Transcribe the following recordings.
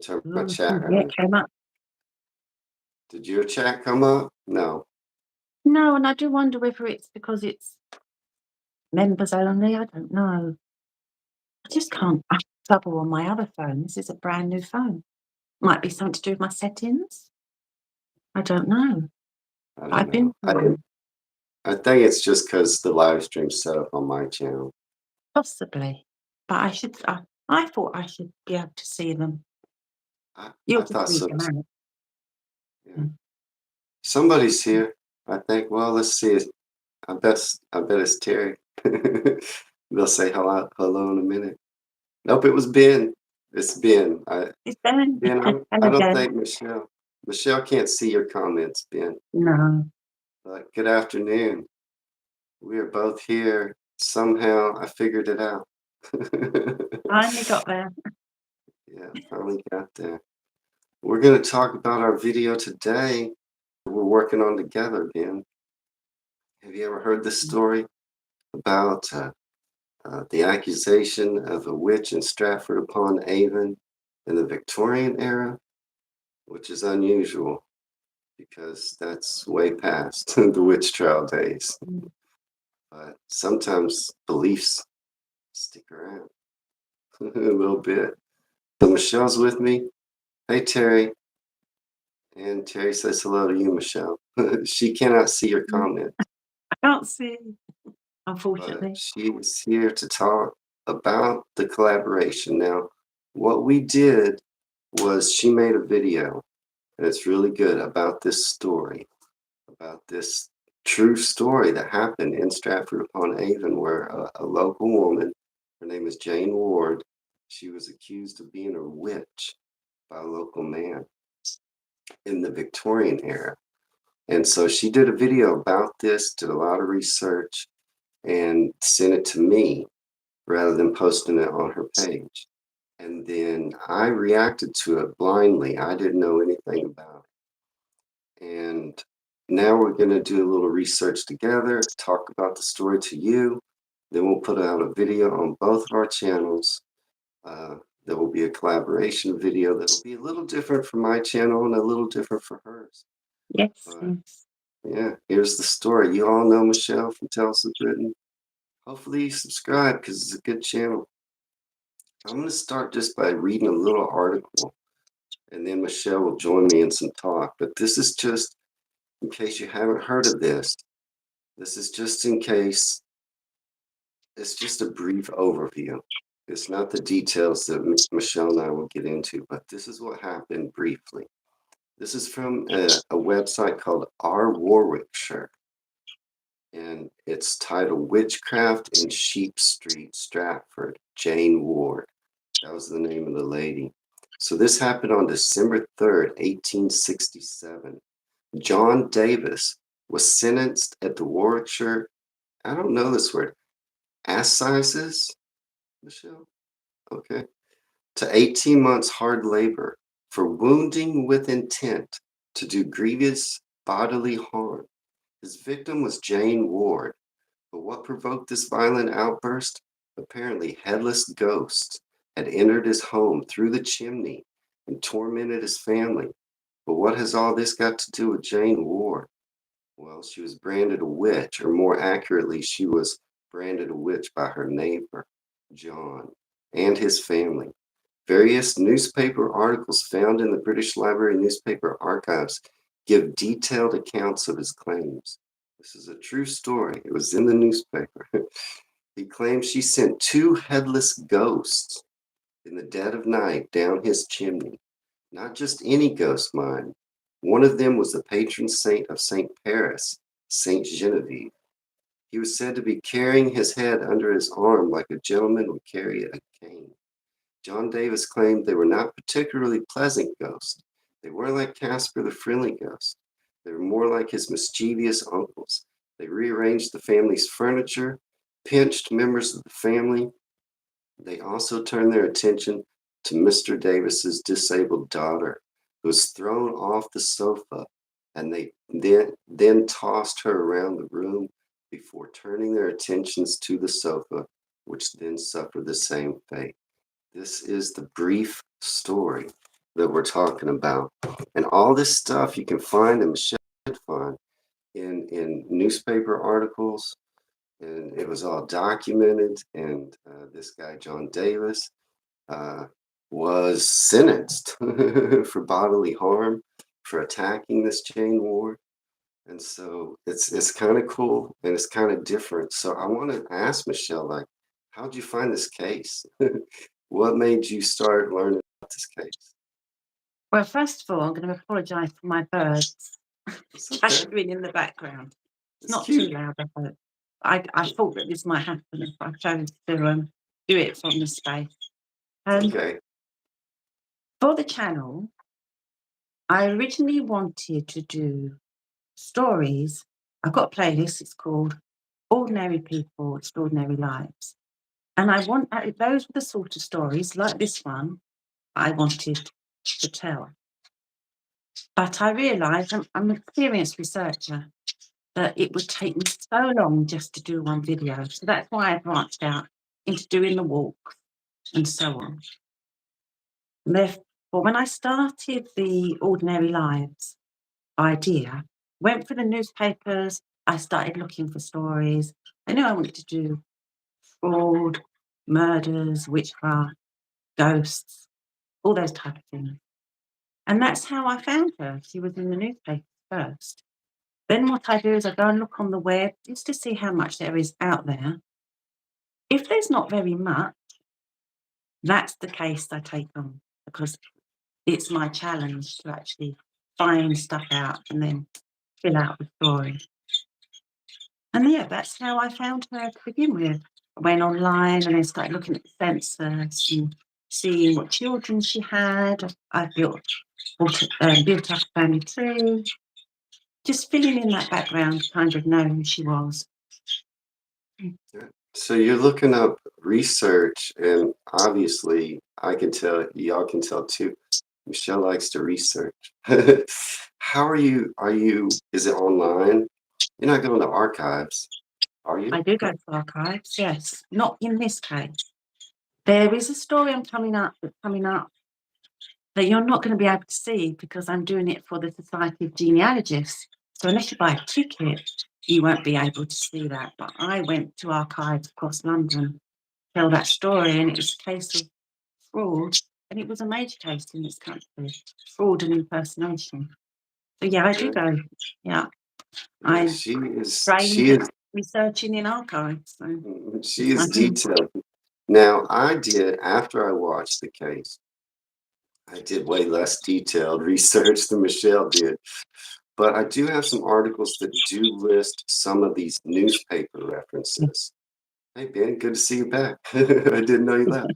turn my chat Yeah, it on. came up. Did your chat come up? No. No, and I do wonder whether it's because it's members only. I don't know. I just can't. I have trouble on my other phone. This is a brand new phone. Might be something to do with my settings. I don't know. I don't I've been know. I think it's just because the live stream's set up on my channel. possibly, but I thought I should be able to see them. I You'll just thought read so. them out. Yeah. Somebody's here. I think. Well, let's see. I bet it's Terry. They'll say hello in a minute. Nope, it was Ben. It's Ben. It's Ben. Ben, I Hello, don't Ben. think Michelle. Michelle can't see your comments, Ben. No. But good afternoon. We are both here. Somehow I figured it out. Finally got there. Yeah, finally got there. We're going to talk about our video today. We're working on together, Ben. Have you ever heard this story about the accusation of a witch in Stratford-upon-Avon in the Victorian era, which is unusual because that's way past the witch trial days. But sometimes beliefs stick around a little bit. So Michelle's with me. Hey, Terry. And Terry says hello to you, Michelle. She cannot see your comment, I can't see, but unfortunately. she's here to talk about the collaboration. Now, what we did was she made a video, and it's really good about this story, about this true story that happened in Stratford-upon-Avon, where a local woman, her name is Jane Ward, she was accused of being a witch by a local man in the Victorian era. And so she did a video about this, did a lot of research, and sent it to me rather than posting it on her page. And then I reacted to it blindly. I didn't know anything about it. And now we're going to do a little research together, talk about the story to you. Then we'll put out a video on both of our channels. There will be a collaboration video that'll be a little different from my channel and a little different for hers. Yes. But yeah, here's the story. You all know Michelle from Tales of Britain. Hopefully you subscribe because it's a good channel. I'm going to start just by reading a little article, and then Michelle will join me in some talk. But this is just in case you haven't heard of this. This is just in case. It's just a brief overview. It's not the details that Michelle and I will get into, but this is what happened briefly. This is from a website called Our Warwickshire, and it's titled Witchcraft in Sheep Street, Stratford, Jane Ward. That was the name of the lady. So this happened on December 3rd, 1867. John Davis was sentenced at the Warwickshire, I don't know this word, assizes, Michelle? Okay. To 18 months hard labor for wounding with intent to do grievous bodily harm. His victim was Jane Ward, but what provoked this violent outburst? Apparently, headless ghosts had entered his home through the chimney and tormented his family. But what has all this got to do with Jane Ward? Well, she was branded a witch, or more accurately, she was branded a witch by her neighbor, John, and his family. Various newspaper articles found in the British Library newspaper archives give detailed accounts of his claims. This is a true story. It was in the newspaper. He claims she sent two headless ghosts in the dead of night down his chimney. Not just any ghost, mind. One of them was the patron saint of St. Paris, St. Genevieve. He was said to be carrying his head under his arm like a gentleman would carry a cane. John Davis claimed they were not particularly pleasant ghosts. They weren't like Casper the Friendly Ghost. They were more like his mischievous uncles. They rearranged the family's furniture, pinched members of the family. They also turned their attention to Mr. Davis's disabled daughter, who was thrown off the sofa, and they then tossed her around the room before turning their attentions to the sofa, which then suffered the same fate. This is the brief story. that we're talking about. And all this stuff you can find and Michelle could find in newspaper articles, and it was all documented. And this guy, John Davis, uh, was sentenced for bodily harm for attacking this chain war. And so it's kind of cool and it's kind of different. So I want to ask Michelle, like, how'd you find this case? What made you start learning about this case? Well, first of all, I'm going to apologise for my birds It's okay. chattering in the background. It's not cute. too loud, I hope. I thought that this might happen if I chose to do it from the space. Okay. For the channel, I originally wanted to do stories. I've got a playlist, it's called Ordinary People, Extraordinary Lives. And those were the sort of stories, like this one, I wanted to tell. But I realised, I'm an experienced researcher, that it would take me so long just to do one video. So that's why I branched out into doing the walks and so on. Therefore, when I started the Ordinary Lives idea, went for the newspapers, I started looking for stories. I knew I wanted to do fraud, murders, witchcraft, ghosts, all those type of things. And that's how I found her. She was in the newspaper first. Then what I do is I go and look on the web just to see how much there is out there. If there's not very much, that's the case I take on, because it's my challenge to actually find stuff out and then fill out the story. And yeah, that's how I found her to begin with. I went online and then started looking at the census and seeing what children she had. I built up a family tree, just filling in that background, kind of know who she was. So you're looking up research, and obviously I can tell, y'all can tell too, Michelle likes to research. How are you, is it online? You're not going to archives, are you? I do go to archives, yes. Not in this case. There is a story that's coming up that you're not going to be able to see because I'm doing it for the Society of Genealogists. So unless you buy a ticket, you won't be able to see that. But I went to archives across London, tell that story, and it was a case of fraud, and it was a major case in this country, fraud and impersonation. So yeah, I do go. Yeah, I'm trained at researching in archives. So she is detailed. Now, after I watched the case, I did way less detailed research than Michelle did. But I do have some articles that do list some of these newspaper references. Hey, Ben, good to see you back. I didn't know you left.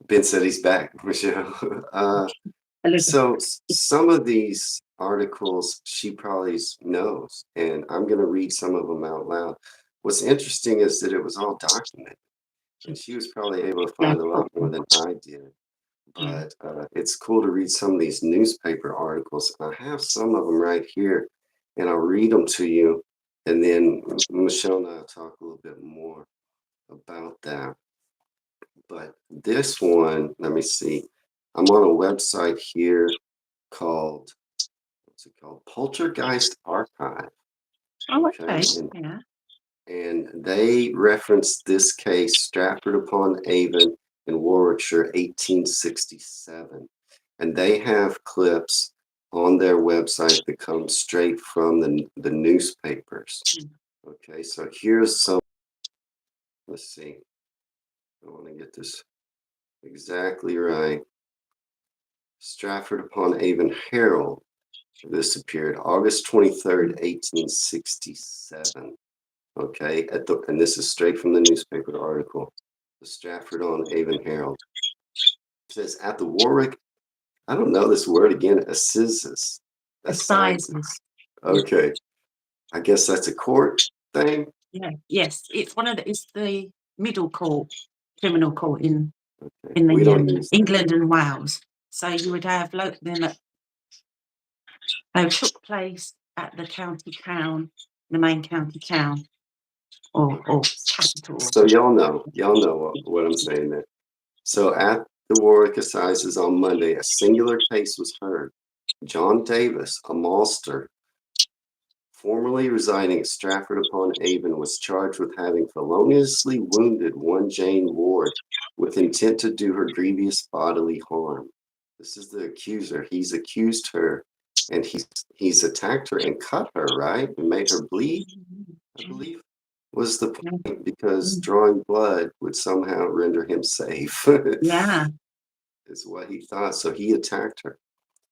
Ben said he's back, Michelle. So some of these articles she probably knows, and I'm going to read some of them out loud. What's interesting is that it was all documented, and she was probably able to find a lot more than I did. But it's cool to read some of these newspaper articles. I have some of them right here, and I'll read them to you, and then Michelle and I'll talk a little bit more about that. But this one, let me see. I'm on a website here called, what's it called? Poltergeist Archive. Oh, okay. Yeah. And they reference this case, Stratford upon Avon in Warwickshire, 1867. And they have clips on their website that come straight from the newspapers. Okay, so here's some, let's see. I want to get this exactly right. Stratford upon Avon Herald. This appeared August 23rd, 1867. Okay, and this is straight from the newspaper article. The Stratford on Avon Herald. It says at the Warwick, I don't know this word again, assizes. Assizes. Okay. I guess that's a court thing. Yeah, yes. It's it's the middle court, criminal court in the England and Wales. So you would have them they took place at the county town, the main county town, or capital. So y'all know what I'm saying there. So at the Warwick Assizes on Monday, a singular case was heard. John Davis, a maltster, formerly residing at Stratford-upon-Avon, was charged with having feloniously wounded one Jane Ward with intent to do her grievous bodily harm. This is the accuser. He's accused her, and he's attacked her and cut her, right? And made her bleed, I believe, was the point, because drawing blood would somehow render him safe. Yeah. Is what he thought. So he attacked her.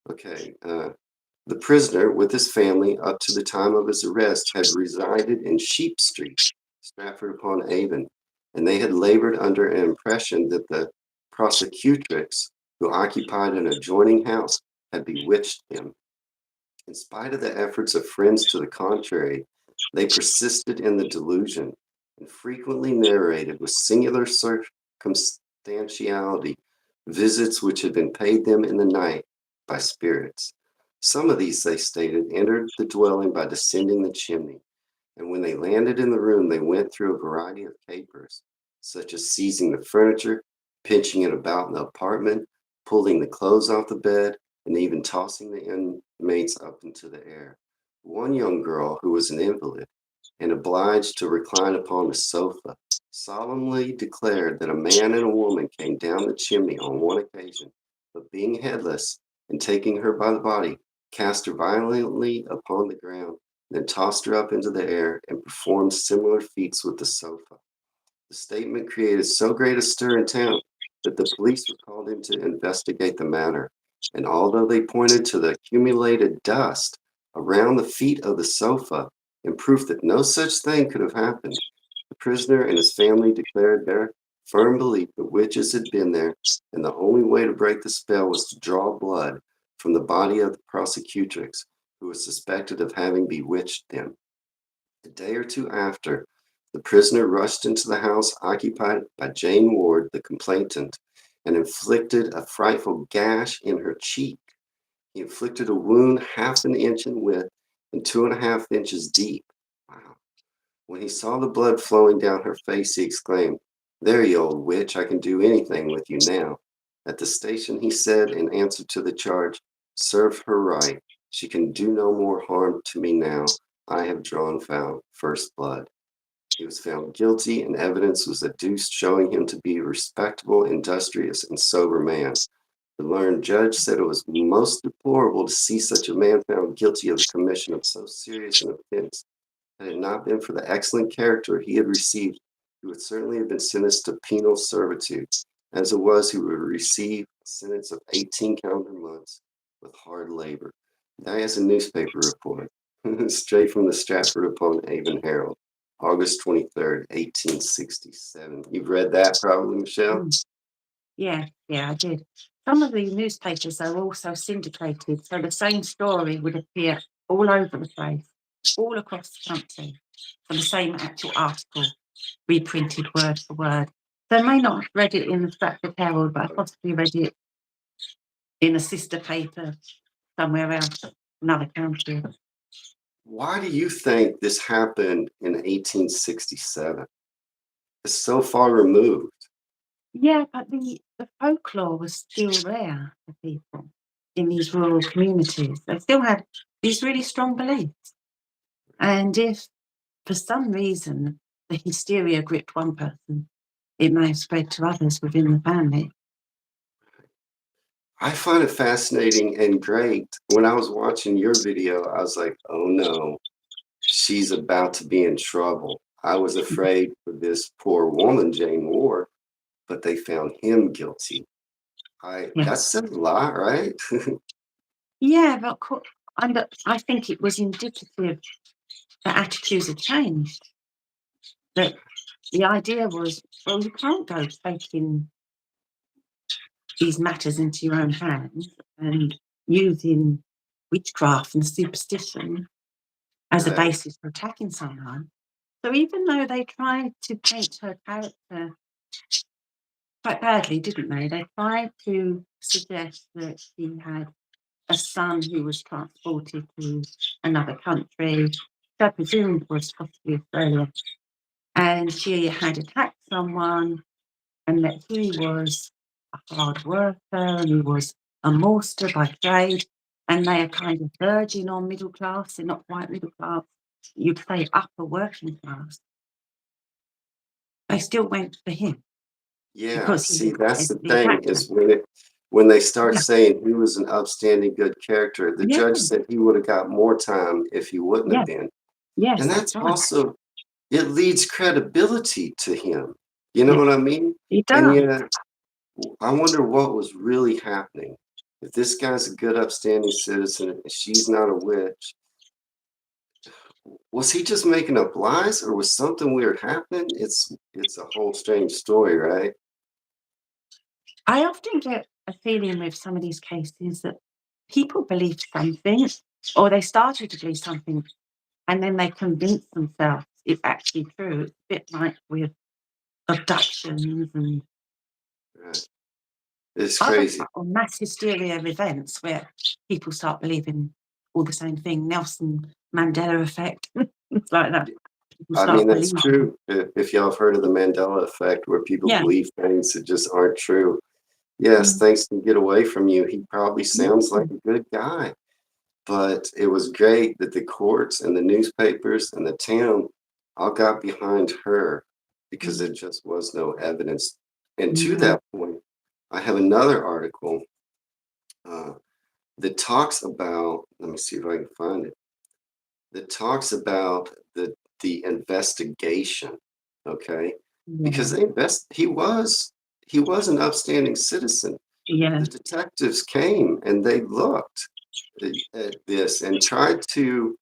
Okay. The prisoner, with his family up to the time of his arrest, had resided in Sheep Street, Stratford-upon-Avon, and they had labored under an impression that the prosecutrix, who occupied an adjoining house, had bewitched them. In spite of the efforts of friends to the contrary, they persisted in the delusion and frequently narrated with singular circumstantiality visits which had been paid them in the night by spirits. Some of these, they stated, entered the dwelling by descending the chimney, and when they landed in the room, they went through a variety of capers, such as seizing the furniture, pinching it about in the apartment, pulling the clothes off the bed, and even tossing the inmates up into the air. One young girl, who was an invalid and obliged to recline upon the sofa, solemnly declared that a man and a woman came down the chimney on one occasion, but being headless and taking her by the body, cast her violently upon the ground, then tossed her up into the air and performed similar feats with the sofa. The statement created so great a stir in town that the police were called in to investigate the matter, and although they pointed to the accumulated dust around the feet of the sofa in proof that no such thing could have happened, the prisoner and his family declared their firm belief that witches had been there, and the only way to break the spell was to draw blood from the body of the prosecutrix, who was suspected of having bewitched them. A day or two after, the prisoner rushed into the house occupied by Jane Ward, the complainant, and inflicted a frightful gash in her cheek. He inflicted a wound half an inch in width and 2.5 inches deep. Wow. When he saw the blood flowing down her face, he exclaimed, "There, you old witch, I can do anything with you now." At the station, he said in answer to the charge, "Serve her right. She can do no more harm to me now. I have drawn first blood." He was found guilty, and evidence was adduced showing him to be a respectable, industrious, and sober man. The learned judge said it was most deplorable to see such a man found guilty of the commission of so serious an offense. Had it not been for the excellent character he had received, he would certainly have been sentenced to penal servitude. As it was, he would receive a sentence of 18 calendar months with hard labor. That is a newspaper report, straight from the Stratford-upon-Avon Herald, August 23rd, 1867. You've read that probably, Michelle? Yeah, I did. Some of the newspapers are also syndicated, so the same story would appear all over the place, all across the country, for the same actual article, reprinted word for word. So I may not have read it in the Stratford Herald, but I possibly read it in a sister paper somewhere else, another county. Why do you think this happened in 1867? It's so far removed. Yeah, but the folklore was still there for people in these rural communities. They still had these really strong beliefs. And if for some reason the hysteria gripped one person, it may have spread to others within the family. I find it fascinating and great. When I was watching your video, I was like, oh no, she's about to be in trouble. I was afraid for this poor woman, Jane Ward, but they found him guilty. Yeah. That says a lot, right? Yeah, but I think it was indicative that attitudes had changed. That the idea was, well, you can't go taking these matters into your own hands and using witchcraft and superstition as a Right. basis for attacking someone. So even though they tried to paint her character quite badly, didn't they? They tried to suggest that she had a son who was transported to another country, which I presumed was possibly Australia, and she had attacked someone, and that he was a hard worker and he was a maltster by trade, and they are kind of verging on middle class. They're not quite middle class. You'd say upper working class. They still went for him Yeah, because he see, was that's the the thing attractor. is when they start Yeah, saying he was an upstanding good character, the yeah, judge said he would have got more time if he wouldn't have yeah, been. yes, And that's that's right. also it leads credibility to him. You know Yeah, what I mean? he And does. yet I wonder what was really happening. If this guy's a good upstanding citizen and she's not a witch, was he just making up lies or was something weird happening? It's a whole strange story, right? I often get a feeling with some of these cases that people believe something, or they started to believe something, and then they convince themselves it's actually true. It's a bit like with abductions and Right. It's other crazy. or mass hysteria events where people start believing all the same thing. Nelson Mandela effect, it's like that. People I mean, start that's believing. true. If y'all have heard of the Mandela effect, where people Yeah. believe things that just aren't true. Yes, Mm, things can get away from you. He probably sounds like mm, a good guy, but it was great that the courts and the newspapers and the town all got behind her because mm, there just was no evidence. And to no. that point, I have another article uh, that talks about, let me see if I can find it, that talks about the investigation, okay? Because Yeah. he was an upstanding citizen. Yeah. The detectives came and they looked at this and tried to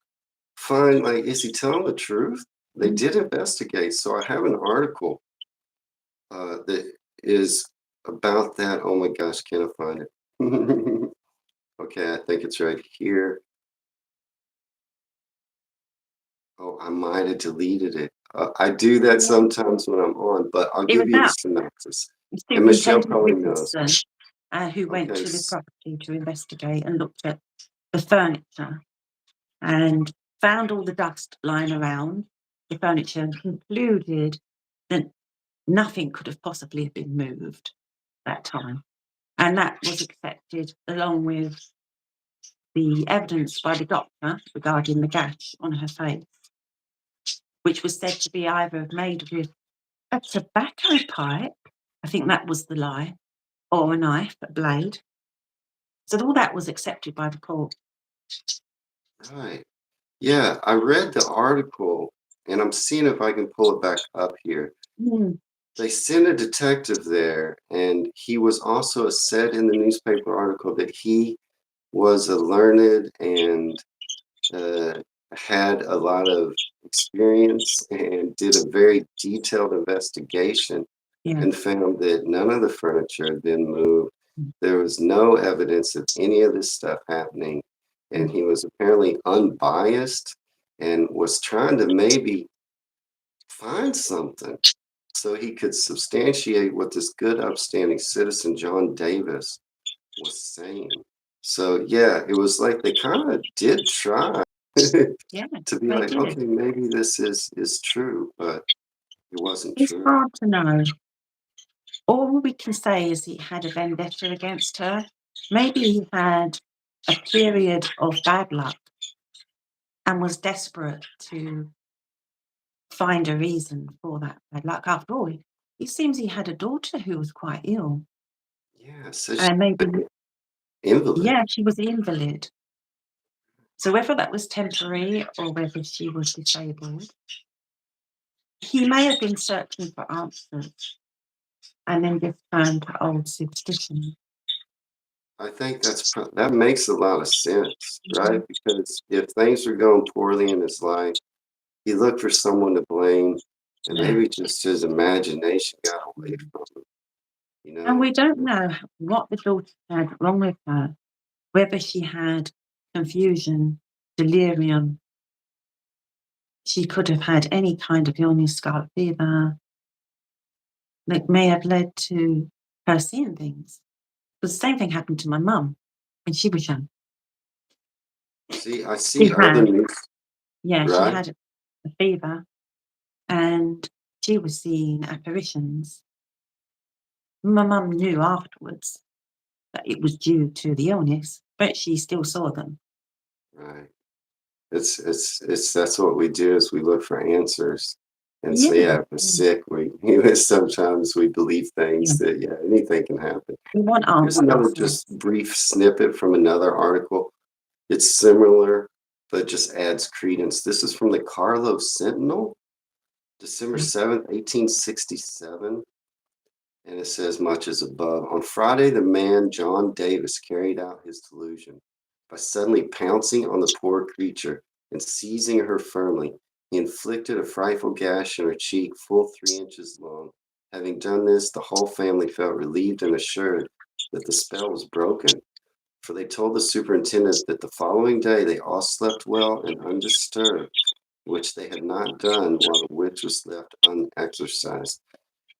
find, like, is he telling the truth? They Mm. did investigate. So I have an article that is about that. Oh my gosh, can't I find it? Okay, I think it's right here. Oh, I might have deleted it. I do that Yeah. sometimes when I'm on, but I'll It give was you the that synopsis. And Michelle Superintendent probably knows. Richardson, who went Okay, to the property to investigate and looked at the furniture and found all the dust lying around the furniture and concluded that nothing could have possibly have been moved that time. And that was accepted along with the evidence by the doctor regarding the gash on her face, which was said to be either made with a tobacco pipe, I think that was the lie, or a knife, a blade. So all that was accepted by the court. right. Yeah, I read the article and I'm seeing if I can pull it back up here. Mm, They sent a detective there, and he was also said in the newspaper article that he was a learned and uh, had a lot of experience and did a very detailed investigation yeah. and found that none of the furniture had been moved. Mm, There was no evidence of any of this stuff happening. And mm, he was apparently unbiased and was trying to maybe find something so he could substantiate what this good, upstanding citizen, John Davis, was saying. So, yeah, it was like they kind of did try yeah, to be they like, did. okay, maybe this is true, but it wasn't It's true. hard to know. All we can say is he had a vendetta against her. Maybe he had a period of bad luck and was desperate to find a reason for that bad luck. After all, it seems he had a daughter who was quite ill. Yeah, so she's And maybe, an invalid. yeah, she was the invalid. So whether that was temporary or whether she was disabled, he may have been searching for answers and then just turned to old superstition. I think that makes a lot of sense, right? Mhm. Because if things were going poorly in his life, he looked for someone to blame, and Yeah. maybe just his imagination got away Mm. from him, you And know? we don't know what the daughter had wrong with her, whether she had confusion, delirium. She could have had any kind of illness, scarlet fever, that may have led to her seeing things. Because the same thing happened to my mum when she was young. See, I She see other had, news, yeah, she right? had a fever and she was seeing apparitions. My mum knew afterwards that it was due to the illness, but she still saw them. Right. It's that's what we do is we look for answers. And so, Yeah, yeah, if we're sick, we sometimes we believe yeah. things that, yeah, anything can happen. We want Here's another answers. just brief snippet from another article. It's similar, but just adds credence. This is from the Carlos Sentinel, Yeah. December 7th, 1867. And it says much as above. On Friday, the man John Davis carried out his delusion by suddenly pouncing on the poor creature and seizing her firmly. He inflicted a frightful gash in her cheek, full 3 inches long. Having done this, the whole family felt relieved and assured that the spell was broken, for they told the superintendent that the following day they all slept well and undisturbed, which they had not done while the witch was left unexercised.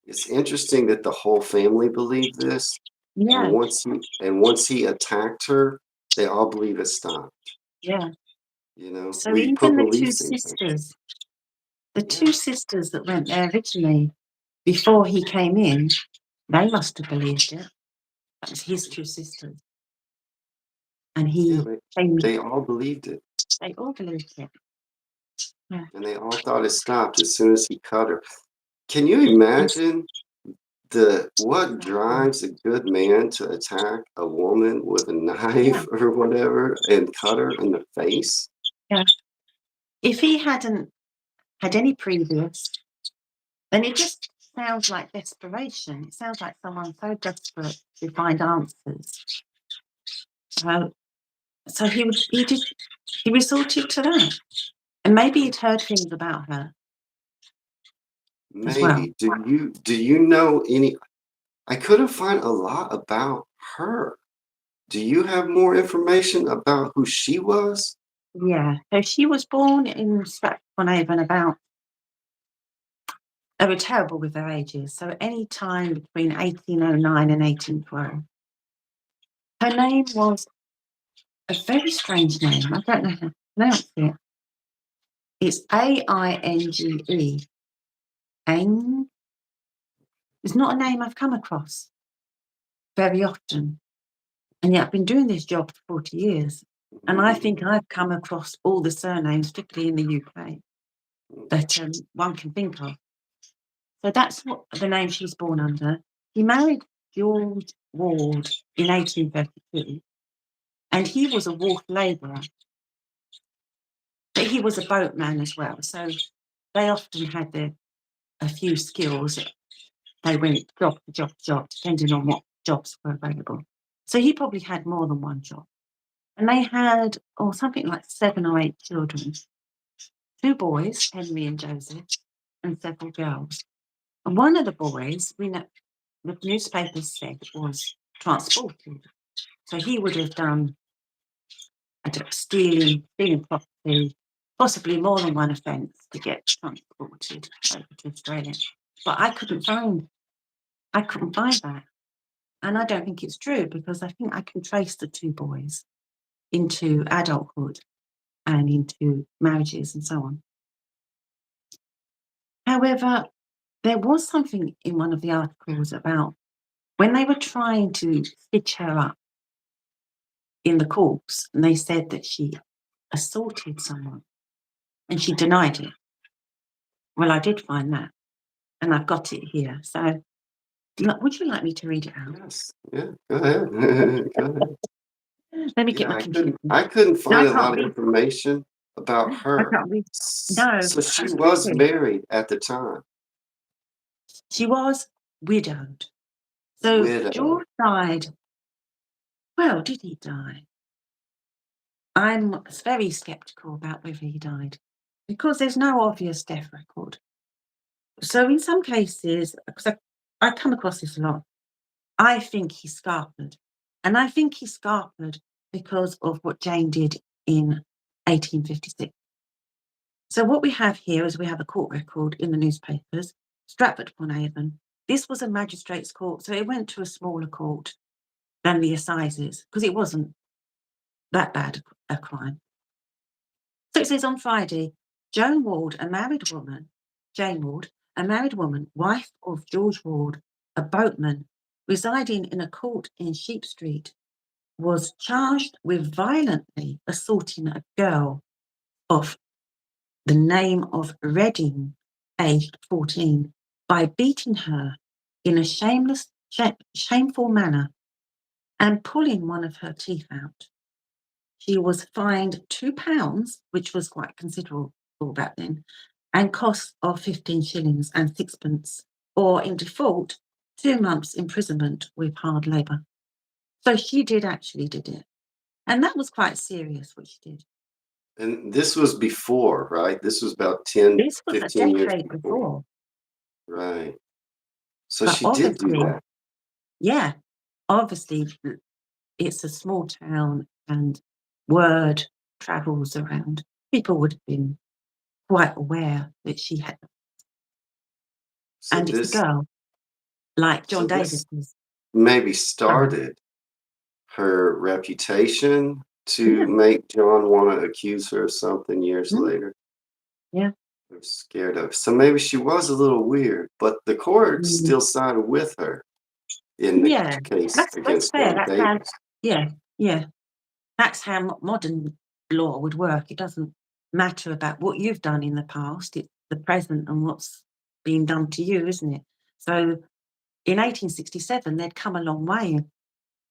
It's interesting that the whole family believed this, and Yeah, once he attacked her, they all believe it stopped. yeah. You know, So we put even beliefs in things. the Yeah, two sisters that went there originally before he came in, they must have believed it. That was his two sisters. And yeah, he came, they all believed it, they all believed it. Yeah. and they all thought it stopped as soon as he cut her. Can you imagine the what drives a good man to attack a woman with a Yeah. knife or whatever and cut her in the face? Yeah. If he hadn't had any previous, then it just sounds like desperation. It sounds like someone so desperate to find answers. So, so he resorted to that. And maybe he'd heard things about her as well. Maybe. Do you know any? I couldn't find a lot about her. Do you have more information about who she was? Yeah. So she was born in Stratford-upon-Avon about, they were terrible with their ages. So any time between 1809 and 1812. Her name was a very strange name. I don't know how to pronounce it. It's Ainge. Aing. It's not a name I've come across very often. And yet I've been doing this job for 40 years. And I think I've come across all the surnames, particularly in the UK, that one can think of. So that's what the name she's born under. He married George Ward in 1832, and he was a wharf labourer, but he was a boatman as well. So they often had a few skills. They went job to job to job, depending on what jobs were available. So he probably had more than one job. And they had something like 7 or 8 children, 2 boys, Henry and Joseph, and several girls. And one of the boys, we know, the newspapers said, was transported. So he would have done stealing property, possibly more than one offence to get transported over to Australia. But I couldn't find that. And I don't think it's true, because I think I can trace the 2 boys into adulthood and into marriages and so on. However, there was something in one of the articles about when they were trying to stitch her up in the courts, and they said that she assaulted someone, and she denied it. Well, I did find that, and I've got it here. So, would you like me to read it out? Yes. Yeah. Go ahead. Go ahead. Let me get Yeah, my I computer. couldn't. I couldn't No, I find a can't lot of read. information about I her. can't read. No, So she that's was tricky. married at the time. She was widowed. So Widow. George died. Well, did he die? I'm very sceptical about whether he died, because there's no obvious death record. So in some cases, because I come across this a lot, I think he scarpered. And I think he scarpered because of what Jane did in 1856. So what we have here is we have a court record in the newspapers, Stratford-upon-Avon. This was a magistrate's court, so it went to a smaller court than the assizes, because it wasn't that bad a crime. So it says on Friday, Jane Ward, a married woman, wife of George Ward, a boatman, residing in a court in Sheep Street, was charged with violently assaulting a girl of the name of Redding, aged 14, by beating her in a shameful manner and pulling one of her teeth out. She was fined £2, which was quite considerable back then, and costs of 15 shillings and sixpence, or in default, 2 months imprisonment with hard labour. So she did it. And that was quite serious, what she did. And this was before, right? This was about 10, This was a 15 years decade before. Right. So But she did do obviously, that. yeah, obviously it's a small town and word travels around. People would have been quite aware that she had, So and it's a this girl, like John so Davis this was. maybe Sorry. started her reputation to Yeah. make John want to accuse her of something years Mm, later. yeah. They're scared of. So maybe she was a little weird, but the court Mm, still sided with her in the yeah. case That's against fair. John That's how. Davis. Yeah. Yeah. That's how modern law would work. It doesn't matter about what you've done in the past. It's the present and what's being done to you, isn't it? So in 1867, they'd come a long way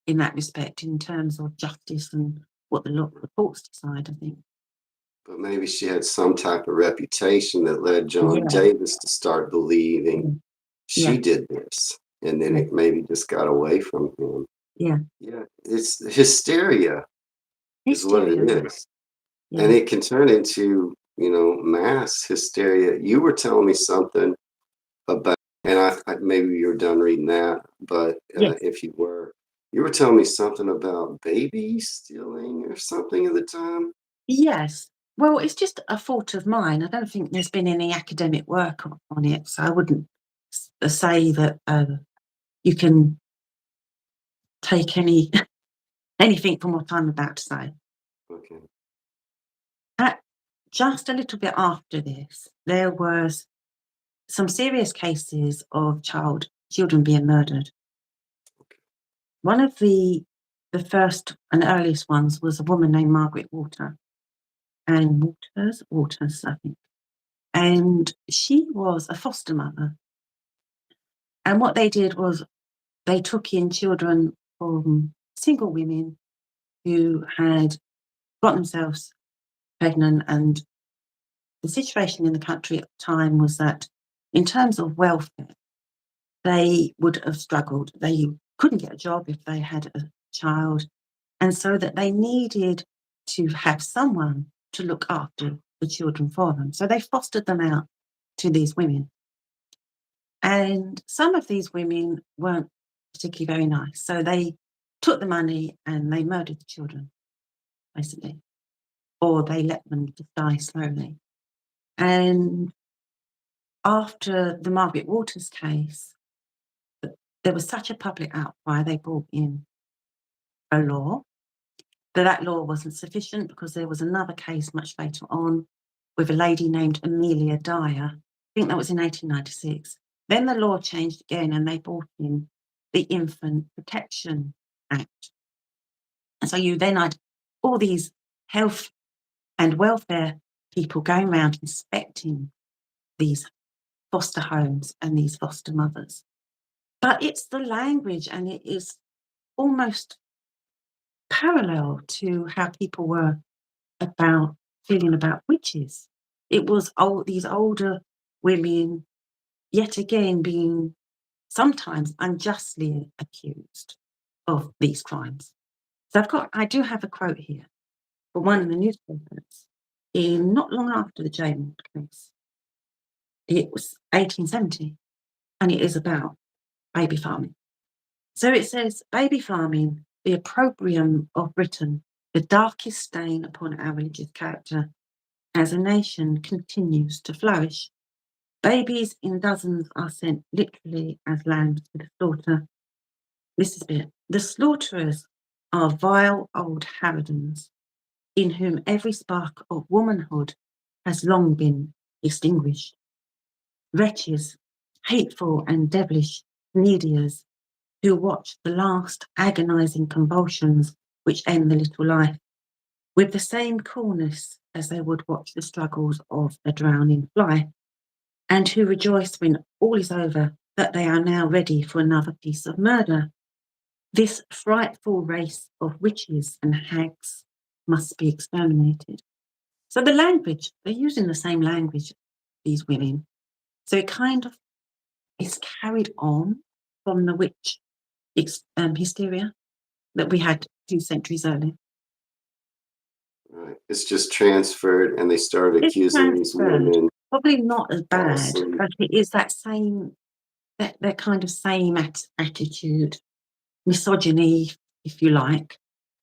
in that respect in terms of justice and what the courts decide, I think. But maybe she had some type of reputation that led John Yeah. Davis to start believing Mm, she yeah. did this. And then Yeah. it maybe just got away from him. Yeah. Yeah, it's hysteria is what it Hysteria. is. And Yeah. it can turn into, mass hysteria. You were telling me something about, and maybe you're done reading that, but Yes. if you were telling me something about baby stealing or something at the time. Yes. Well, it's just a thought of mine. I don't think there's been any academic work on it, so I wouldn't say that you can take anything from what I'm about to say. Okay. Just a little bit after this, there was some serious cases of children being murdered. One of the first and earliest ones was a woman named Margaret Waters, I think. And she was a foster mother. And what they did was they took in children from single women who had got themselves pregnant. And the situation in the country at the time was that in terms of welfare, they would have struggled. They couldn't get a job if they had a child. And so that they needed to have someone to look after the children for them. So they fostered them out to these women. And some of these women weren't particularly very nice. So they took the money and they murdered the children, basically, or they let them just die slowly. And after the Margaret Waters case, there was such a public outcry, they brought in a law. But that law wasn't sufficient because there was another case much later on with a lady named Amelia Dyer. I think that was in 1896. Then the law changed again and they brought in the Infant Protection Act. And so you then had all these health and welfare people going around inspecting these foster homes and these foster mothers. But it's the language, and it is almost parallel to how people were feeling about witches. It was these older women, yet again, being sometimes unjustly accused of these crimes. So I do have a quote here from one of the newspapers in not long after the James case. It was 1870, and it is about baby farming. So it says, baby farming, the opprobrium of Britain, the darkest stain upon our religious character, as a nation continues to flourish. Babies in dozens are sent literally as lambs to the slaughter. This is it. The slaughterers are vile old harridans, in whom every spark of womanhood has long been extinguished. Wretches, hateful and devilish neediers, who watch the last agonizing convulsions which end the little life with the same coolness as they would watch the struggles of a drowning fly, and who rejoice when all is over that they are now ready for another piece of murder. This frightful race of witches and hags must be exterminated. So the language, they're using the same language, these women. So it kind of is carried on from the witch hysteria that we had 2 centuries earlier. Right. It's just transferred, and they started It's accusing these transferred. women Probably not as bad, falsely. but it is that same, that kind of same attitude, misogyny, if you like,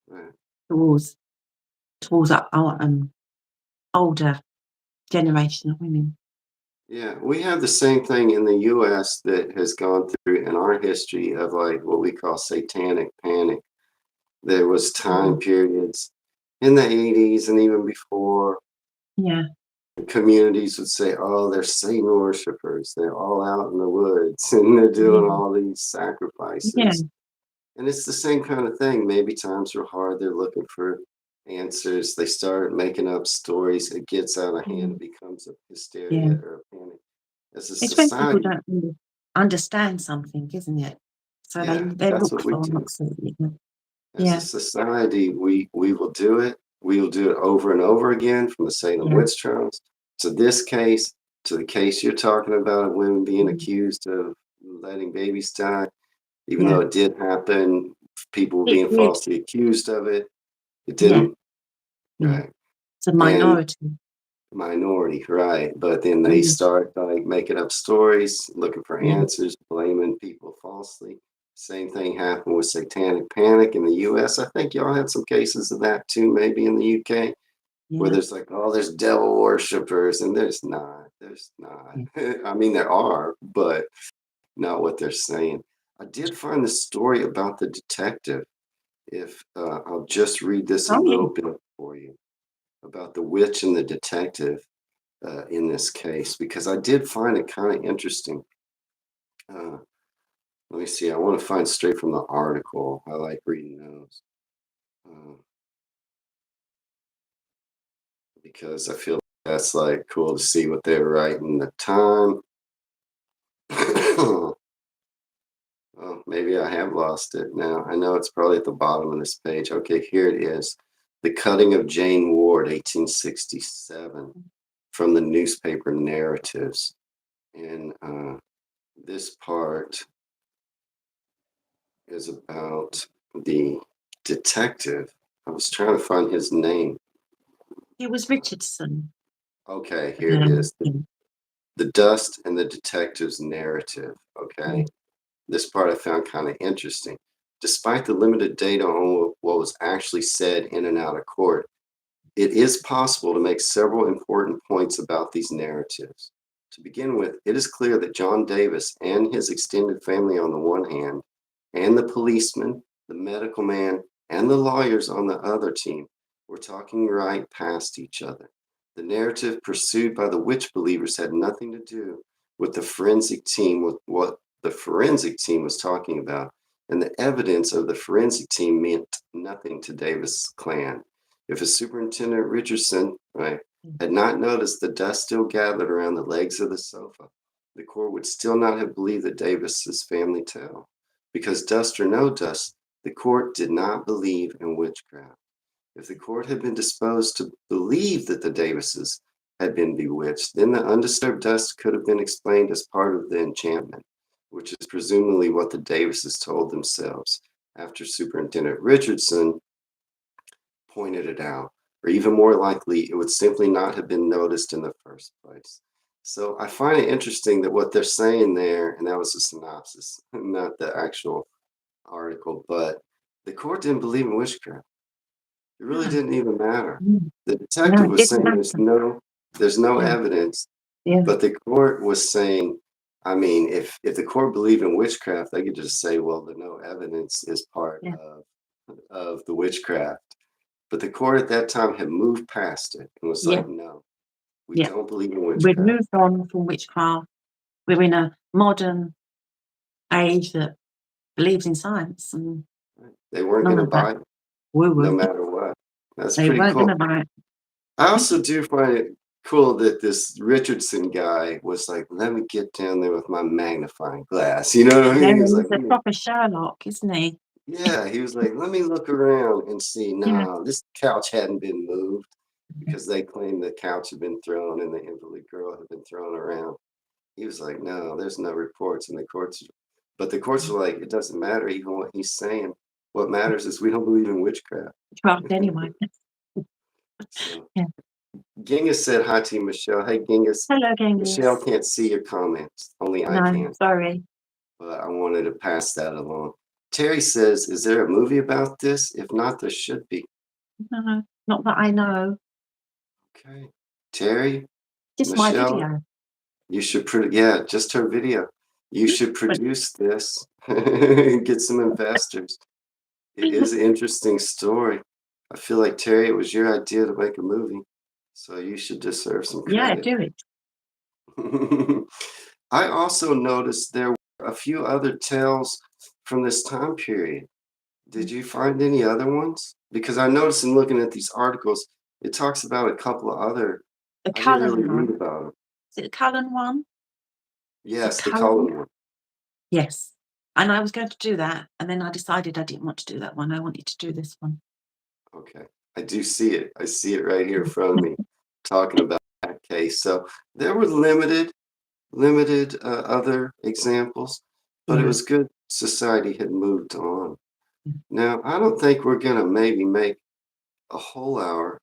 Right. towards our older generation of women. Yeah, we have the same thing in the US that has gone through in our history of like what we call satanic panic. There was time Mhm. periods in the 80s and even before. Yeah, Communities would say, "Oh, they're Satan worshipers. They're all out in the woods and they're doing yeah, all these yeah, sacrifices." And it's the same kind of thing. Maybe times are hard. They're looking for answers. They start making up stories. It gets out of hand. mm, It becomes a yeah. hysteria or a panic. As a It's when people society, don't really understand something, isn't it? So yeah, they that's look what we for do. absolutely. As a Yeah, society, we will do it. We will do it over and over again, from the Salem yeah, witch trials to this case, to the case you're talking about of women being mm, accused of letting babies die, even yeah. though it did happen. People were It being did. falsely accused of it. It Yeah, didn't, yeah. right? It's a And minority. minority, right? But then they Mm, start like making up stories, looking for yeah, answers, blaming people falsely. Same thing happened with satanic panic in the US. I think y'all had some cases of that too, maybe in the UK, where yeah, there's like, oh, there's devil worshippers, and there's not. There's not. yeah. I mean, there are, but not what they're saying. I did find the story about the detective. If I'll just read this a Oh, yeah. little bit for you about the witch and the detective in this case, because I did find it kind of interesting. Uh, let me see. I want to find straight from the article. I like reading those because I feel that's like cool to see what they're writing the time. Well, maybe I have lost it now. I know it's probably at the bottom of this page. Okay, here it is. The Cutting of Jane Ward, 1867, from the newspaper Narratives. And this part is about the detective. I was trying to find his name. It was Richardson. Okay, here it is. Yeah, The Dust and the Detective's Narrative. yeah, Okay. This part I found kind of interesting. Despite the limited data on what was actually said in and out of court, it is possible to make several important points about these narratives. To begin with, it is clear that John Davis and his extended family on the one hand, and the policeman, the medical man, and the lawyers on the other team were talking right past each other. The narrative pursued by the witch believers had nothing to do with the forensic team, with what the forensic team was talking about, and the evidence of the forensic team meant nothing to Davis' clan. If a Superintendent Richardson, right, had not noticed the dust still gathered around the legs of the sofa, the court would still not have believed the Davis's family tale. Because dust or no dust, the court did not believe in witchcraft. If the court had been disposed to believe that the Davises had been bewitched, then the undisturbed dust could have been explained as part of the enchantment, which is presumably what the Davises told themselves after Superintendent Richardson pointed it out, or even more likely, it would simply not have been noticed in the first place. So I find it interesting that what they're saying there, and that was a synopsis, not the actual article, but the court didn't believe in witchcraft. It really no, didn't even matter. mm, The no, detective it was didn't saying matter. there's no Yeah, evidence, yeah, but the court was saying, I mean, if the court believed in witchcraft, they could just say, well, the no evidence is part yeah, of the witchcraft. But the court at that time had moved past it and was yeah, like, no, we yeah. don't believe in We've witchcraft. moved on from witchcraft. We're in a modern age that believes in science, and They weren't none going to of that buy it no woo-woo. matter what. That's They pretty weren't cool. gonna buy it. I also do find it cool that this Richardson guy was like, let me get down there with my magnifying glass. You know what I Yeah, mean? He was like, he's a proper Sherlock, isn't he? yeah, he was like, let me look around and see. Yeah. No, this couch hadn't been moved because they claimed the couch had been thrown and the invalid girl had been thrown around. He was like, no, there's no reports. And the courts, but the courts were like, it doesn't matter even what he's saying. What matters is we don't believe in witchcraft. Craft anyway. So Yeah. Genghis said hi to you, Michelle. Hey, Genghis. Hello, Michelle Genghis. can't see your comments. Only I No, can. sorry. But I wanted to pass that along. Terry says, is there a movie about this? If not, there should be. No, not that I know. Okay. Terry, Just my Michelle, video. you should, yeah, just her video. You should But produce this and get some investors. It is an interesting story. I feel like, Terry, it was your idea to make a movie. So you should deserve some yeah, credit. do it. I also noticed there were a few other tales from this time period. Did you find any other ones? Because I noticed in looking at these articles, it talks about a couple of other. The I didn't really Cullen read one. about them. Is it the Cullen one? The Yes, the Cullen? Cullen one. Yes. And I was going to do that, and then I decided I didn't want to do that one. I wanted to do this one. Okay, I do see it. I see it right here in front of me, talking about that case. So there were limited other examples, but it Yeah. was good. Society had moved on. Now, I don't think we're gonna maybe make a whole hour.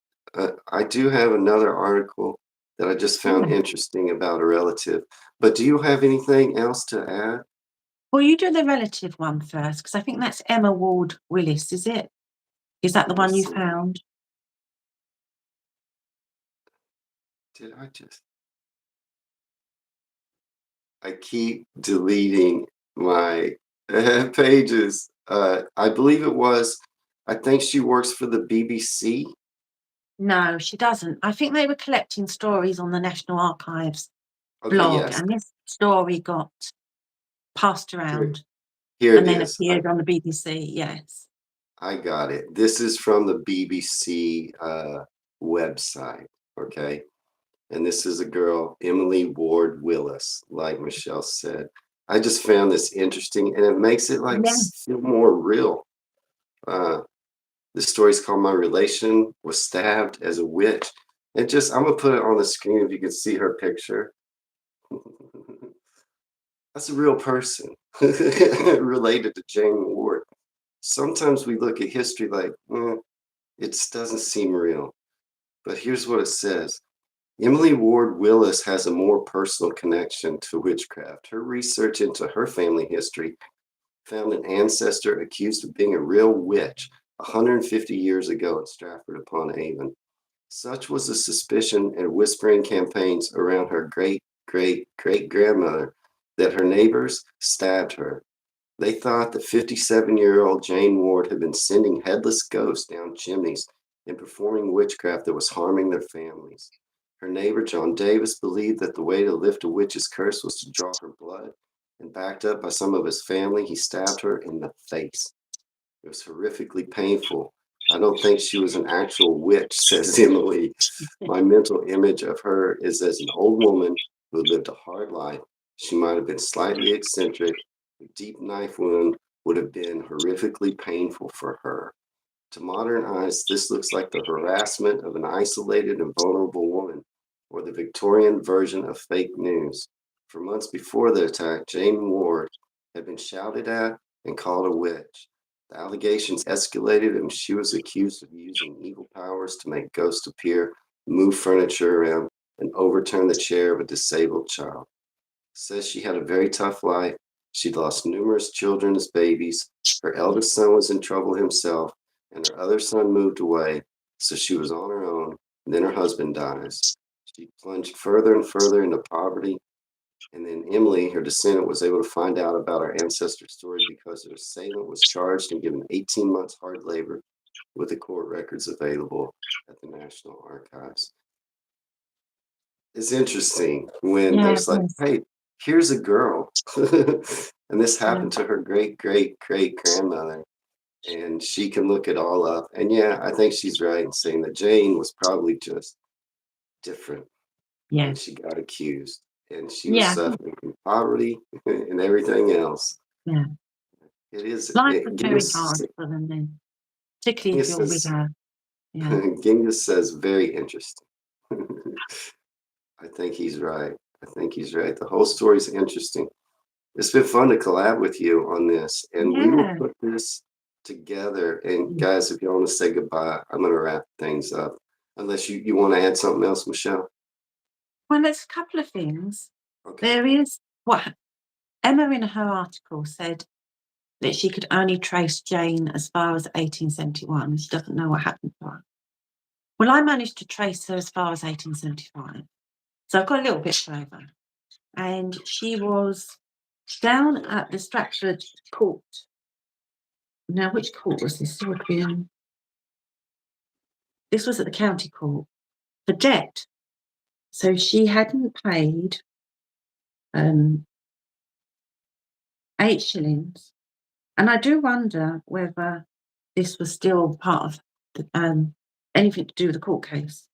I do have another article that I just found Yeah. interesting about a relative. But do you have anything else to add? Well, you do the relative one first, because I think that's Emma Ward Willis, is it? Is that the Let me one you see. found? Did I just? I keep deleting my pages. I believe it was. I think she works for the BBC. No, she doesn't. I think they were collecting stories on the National Archives Okay, blog, yes. and this story got passed Here, around here it and then is. appeared on the BBC. Yes. I got it. This is from the BBC website. Okay. And this is a girl, Emily Ward Willis, like Michelle said. I just found this interesting and it makes it like Yeah. feel more real. Uh, the story's called My Relation Was Stabbed as a Witch. And just, I'm going to put it on the screen if you can see her picture. That's a real person related to Jane Ward. Sometimes we look at history like, it doesn't seem real. But here's what it says. Emily Ward Willis has a more personal connection to witchcraft. Her research into her family history found an ancestor accused of being a real witch 150 years ago at Stratford upon Avon. Such was the suspicion and whispering campaigns around her great great great grandmother that her neighbors stabbed her. They thought the 57-year-old Jane Ward had been sending headless ghosts down chimneys and performing witchcraft that was harming their families. Her neighbor, John Davis, believed that the way to lift a witch's curse was to draw her blood, and backed up by some of his family, he stabbed her in the face. It was horrifically painful. I don't think she was an actual witch, says Emily. My mental image of her is as an old woman who lived a hard life. She might have been slightly eccentric. A deep knife wound would have been horrifically painful for her. To modern eyes, this looks like the harassment of an isolated and vulnerable woman, or the Victorian version of fake news. For months before the attack, Jane Ward had been shouted at and called a witch. The allegations escalated, and she was accused of using evil powers to make ghosts appear, move furniture around, and overturn the chair of a disabled child. Says she had a very tough life. She'd lost numerous children as babies. Her eldest son was in trouble himself, and her other son moved away, so she was on her own. And then her husband dies. She plunged further and further into poverty. And then Emily, her descendant, was able to find out about her ancestor's story because her assailant was charged and given 18 months hard labor with the court records available at the National Archives. It's interesting when Yeah, it there's like, was. hey, here's a girl. And this happened to her great-great-great-grandmother. And she can look it all up. And yeah, I think she's right in saying that Jane was probably just different Yeah. when she got accused. And she was Yeah. suffering from poverty and everything else. Yeah. It is. Life was very hard for them then, particularly if you're with her. Yeah. Genghis says very interesting. I think he's right. I think he's right. The whole story's interesting. It's been fun to collab with you on this, and we will Yeah. put this together. And guys, if you want to say goodbye, I'm going to wrap things up. Unless you want to add something else, Michelle? Well, there's a couple of things. Okay. There is what Emma in her article said that she could only trace Jane as far as 1871. She doesn't know what happened to her. Well, I managed to trace her as far as 1875. So I've got a little bit further. And she was down at the Stratford court. Now, which court was this? This was at the county court for debt. So she hadn't paid 8 shillings. And I do wonder whether this was still part of anything to do with the court case.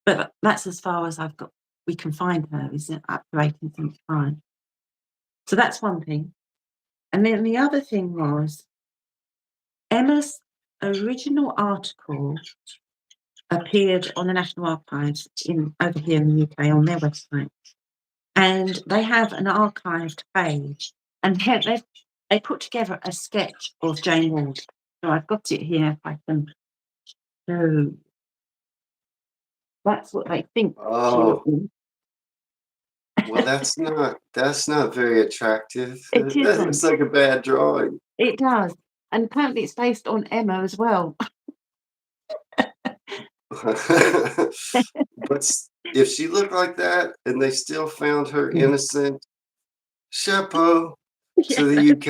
But that's as far as I've got. We can find her, is it, up to 1875. So that's one thing. And then the other thing was Emma's original article appeared on the National Archives over here in the UK on their website. And they have an archived page. And they put together a sketch of Jane Ward. So I've got it here if I can show. That's what they think. Oh, well, that's not very attractive. It That isn't. looks like a bad drawing. It does. And apparently it's based on Emma as well. But if she looked like that and they still found her innocent, chapeau to the UK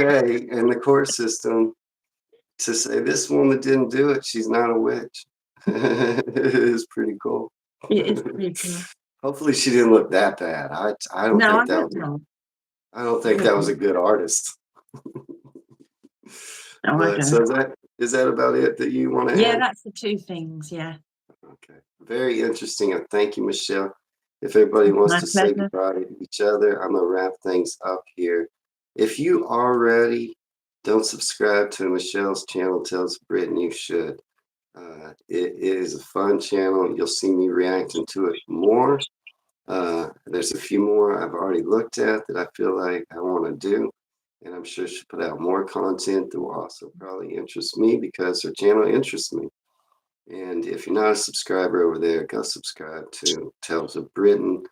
and the court system to say this woman didn't do it. She's not a witch. It is pretty cool. It is pretty cool. Hopefully she didn't look that bad. I don't think that was. Not. I don't think that was a good artist. No, But, so is that about it that you want to add? Yeah, that's the 2 things. Yeah. Okay. Very interesting. And thank you, Michelle. If everybody wants to say goodbye to each other, I'm going to wrap things up here. If you already don't subscribe to Michelle's channel, tells Britain you should. It is a fun channel. You'll see me reacting to it more. There's a few more I've already looked at that I feel like I want to do. And I'm sure she'll put out more content that will also probably interest me because her channel interests me. And if you're not a subscriber over there, go subscribe to Tales of Britain.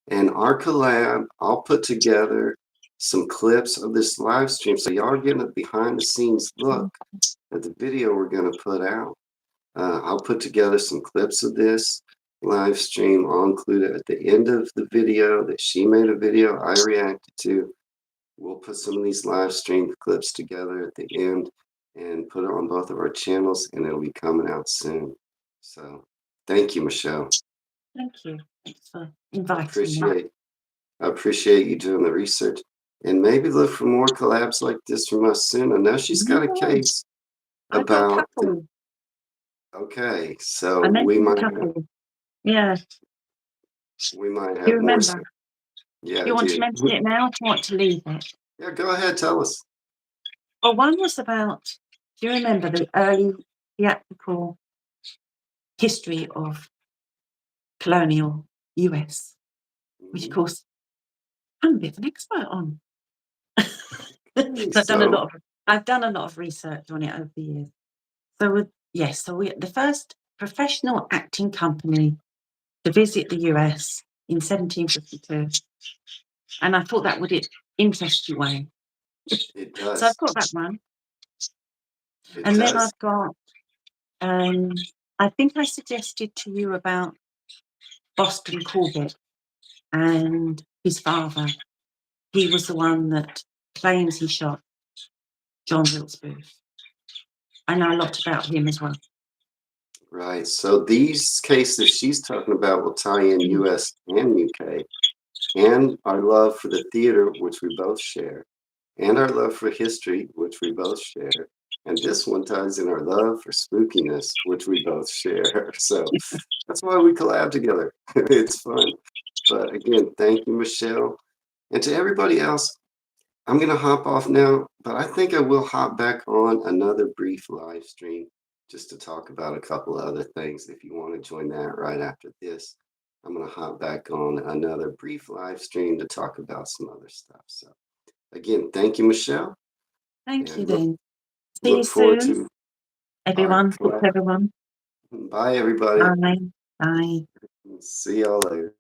And our collab, I'll put together some clips of this live stream. So y'all are getting a behind the scenes look at the video we're going to put out. I'll put together some clips of this live stream. I'll include it at the end of the video that she made a video I reacted to. We'll put some of these live stream clips together at the end and put it on both of our channels, and it'll be coming out soon. So thank you, Michelle. Thank you. Thanks for inviting me. I appreciate you doing the research. And maybe look for more collabs like this from us soon. I know she's got a case about. Okay, so we might have. Yeah. We might have you remember? More. Yeah. You want to mention it now, or do you want to leave it? Yeah, go ahead. Tell us. Well, one was about. Do you remember the early theatrical history of colonial US, which of course I'm a bit of an expert on. I've done a lot of research on it over the years. So the first professional acting company to visit the US in 1752, and I thought that would interest you, Wayne. It does. So I've got that one, then I've got. I think I suggested to you about Boston Corbett and his father. He was the one that claims he shot John Wilkes Booth. I know a lot about him as well. Right. So these cases she's talking about will tie in US and UK. and our love for the theater, which we both share, and our love for history, which we both share. And this one ties in our love for spookiness, which we both share. So that's why we collab together. It's fun. But again, thank you, Michelle. And to everybody else, I'm going to hop off now, but I think I will hop back on another brief live stream just to talk about a couple of other things. If you want to join that right after this, I'm going to hop back on another brief live stream to talk about some other stuff. So again, thank you, Michelle, Thank you, and look Dean. See you look forward soon, to our everyone. Talk collab. to everyone. Bye, everybody. Bye. Bye. See y'all later.